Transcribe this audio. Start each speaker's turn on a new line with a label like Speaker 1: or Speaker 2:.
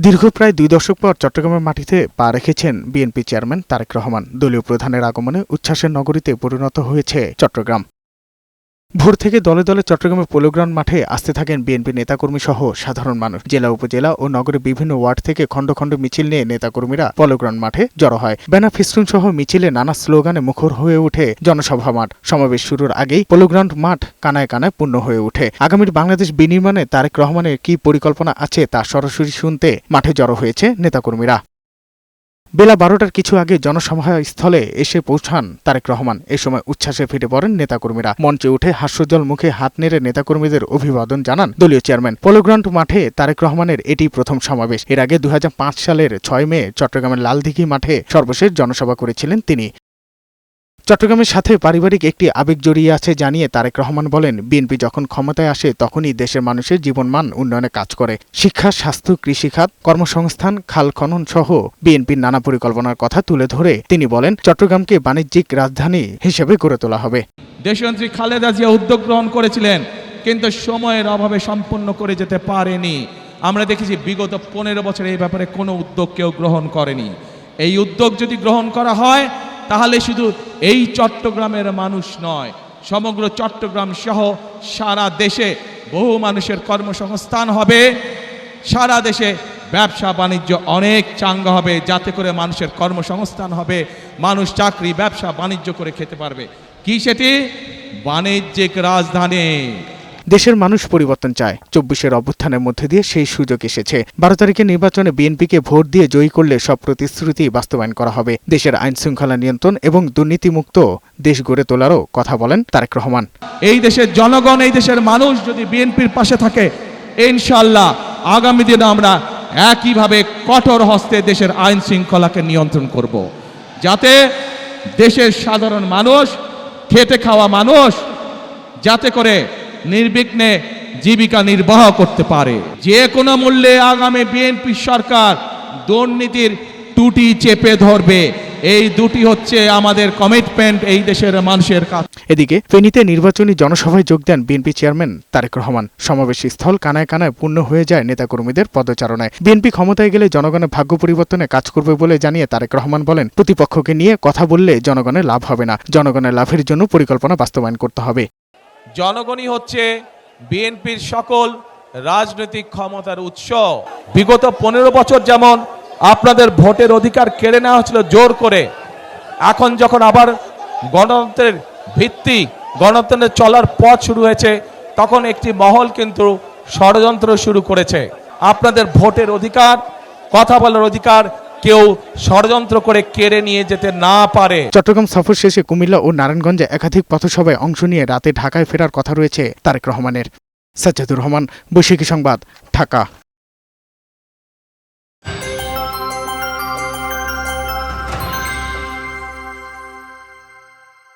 Speaker 1: দীর্ঘ প্রায় ২ দশক পর চট্টগ্রামের মাটিতে পা রেখেছেন বিএনপি চেয়ারম্যান তারেক রহমান। দলীয় প্রধানের আগমনে উচ্ছ্বাসের নগরীতে পরিণত হয়েছে চট্টগ্রাম। ভোর থেকে দলে দলে চট্টগ্রামের পোলোগ্রাউন্ড মাঠে আসতে থাকেন বিএনপি নেতাকর্মী সহ সাধারণ মানুষ। জেলা, উপজেলা ও নগরের বিভিন্ন ওয়ার্ড থেকে খণ্ড খণ্ড মিছিল নিয়ে নেতাকর্মীরা পোলোগ্রাউন্ড মাঠে জড়ো হয়। ব্যানার ফেস্টুন সহ মিছিলে নানা স্লোগানে মুখর হয়ে ওঠে জনসভা মাঠ। সমাবেশ শুরুর আগেই পোলোগ্রাউন্ড মাঠ কানায় কানায় পূর্ণ হয়ে ওঠে। আগামীর বাংলাদেশ বিনির্মাণে তারেক রহমানের কী পরিকল্পনা আছে তা সরাসরি শুনতে মাঠে জড়ো হয়েছে নেতাকর্মীরা। বেলা ১২টার কিছু আগে জনসভাস্থলে এসে পৌঁছান তারেক রহমান। এ সময় উচ্ছ্বাসে ফেটে পড়েন নেতাকর্মীরা। মঞ্চে উঠে হাস্যোজ্জ্বল মুখে হাত নেড়ে নেতাকর্মীদের অভিবাদন জানান দলীয় চেয়ারম্যান। পোলোগ্রাউন্ড মাঠে তারেক রহমানের এটি প্রথম সমাবেশ। এর আগে ২০০৫ সালের ৬ মে চট্টগ্রামের লালদিঘি মাঠে সর্বশেষ জনসভা করেছিলেন তিনি। চট্টগ্রামের সাথে পারিবারিক একটি আবেগ জড়িয়ে আছে জানিয়ে তারেক রহমান বলেন, বিএনপি যখন ক্ষমতায় আসে তখনই দেশের মানুষের জীবনমান উন্নয়নে কাজ করে। শিক্ষা, স্বাস্থ্য, কৃষিখাত, কর্মসংস্থান, খাল খনন সহ বিএনপির নানা পরিকল্পনার কথা তুলে ধরে তিনি বলেন, চট্টগ্রামকে বাণিজ্যিক রাজধানী হিসেবে গড়ে তোলা হবে।
Speaker 2: দেশনেত্রী খালেদা জিয়া উদ্যোগ গ্রহণ করেছিলেন, কিন্তু সময়ের অভাবে সম্পন্ন করে যেতে পারেনি। আমরা দেখেছি বিগত ১৫ বছরে এই ব্যাপারে কোনো উদ্যোগ কেউ গ্রহণ করেনি। এই উদ্যোগ যদি গ্রহণ করা হয় তাহলে শুধু এই চট্টগ্রামের মানুষ নয়, সমগ্র চট্টগ্রাম সহ সারা দেশে বহু মানুষের কর্মসংস্থান হবে। সারা দেশে ব্যবসা বাণিজ্য অনেক চাঙ্গা হবে, যাতে করে মানুষের কর্মসংস্থান হবে, মানুষ চাকরি ব্যবসা বাণিজ্য করে খেতে পারবে। কি সেটি? বাণিজ্যিক রাজধানী।
Speaker 1: দেশের মানুষ পরিবর্তন চায়। ২৪-এর অভ্যুত্থানের মধ্যে দিয়ে সেই সুযোগ এসেছে। ১২ তারিখের নির্বাচনে বিএনপিকে ভোট দিয়ে জয়ী করলে সব প্রতিশ্রুতি বাস্তবায়ন করা হবে। দেশের আইন শৃঙ্খলা নিয়ন্ত্রণ এবং দুর্নীতিমুক্ত দেশ গড়ে তোলারও কথা বলেন তারেক রহমান।
Speaker 2: এই দেশের জনগণ, এই দেশের মানুষ যদি বিএনপির পাশে থাকে, ইনশাআল্লাহ আগামী দিনে আমরা একইভাবে কঠোর হস্তে দেশের আইন শৃঙ্খলাকে নিয়ন্ত্রণ করব, যাতে দেশের সাধারণ মানুষ, খেটে খাওয়া মানুষ যাতে করে নির্বিঘ্নে জীবিকা নির্বাহ করতে পারে। যে কোনো মূল্যে আগামী বিএনপি সরকার দুর্নীতির টুটি চেপে ধরবে। এই দুটি হচ্ছে আমাদের কমিটমেন্ট এই দেশের মানুষের কাছে।
Speaker 1: এদিকে ফেনীতে নির্বাচনী জনসভায় যোগ দেন বিএনপি চেয়ারম্যান তারেক রহমান। সমাবেশ স্থল কানায় কানায় পূর্ণ হয়ে যায় নেতাকর্মীদের পদচারণায়। বিএনপি ক্ষমতায় গেলে জনগণের ভাগ্য পরিবর্তনে কাজ করবে বলে জানিয়ে তারেক রহমান বলেন, প্রতিপক্ষকে নিয়ে কথা বললে জনগণের লাভ হবে না। জনগণের লাভের জন্য পরিকল্পনা বাস্তবায়ন করতে হবে।
Speaker 2: জনগণই হচ্ছে বিএনপির সকল রাজনৈতিক ক্ষমতার উৎস। বিগত ১৫ বছর যেমন আপনাদের ভোটের অধিকার কেড়ে নেওয়া হচ্ছিল জোর করে, এখন যখন আবার গণতন্ত্রের ভিত্তি, গণতন্ত্রের চলার পথ শুরু হয়েছে, তখন একটি মহল কিন্তু ষড়যন্ত্র শুরু করেছে। আপনাদের ভোটের অধিকার, কথা বলার অধিকার কেউ ষড়যন্ত্র করে কেড়ে নিয়ে যেতে না পারে।
Speaker 1: চট্টগ্রাম সফর শেষে কুমিল্লা ও নারায়ণগঞ্জে একাধিক পথসভায় অংশ নিয়ে রাতে ঢাকায় ফেরার কথা রয়েছে তারেক রহমানের। সাজ্জাদুর রহমান, বৈশাখী সংবাদ, ঢাকা।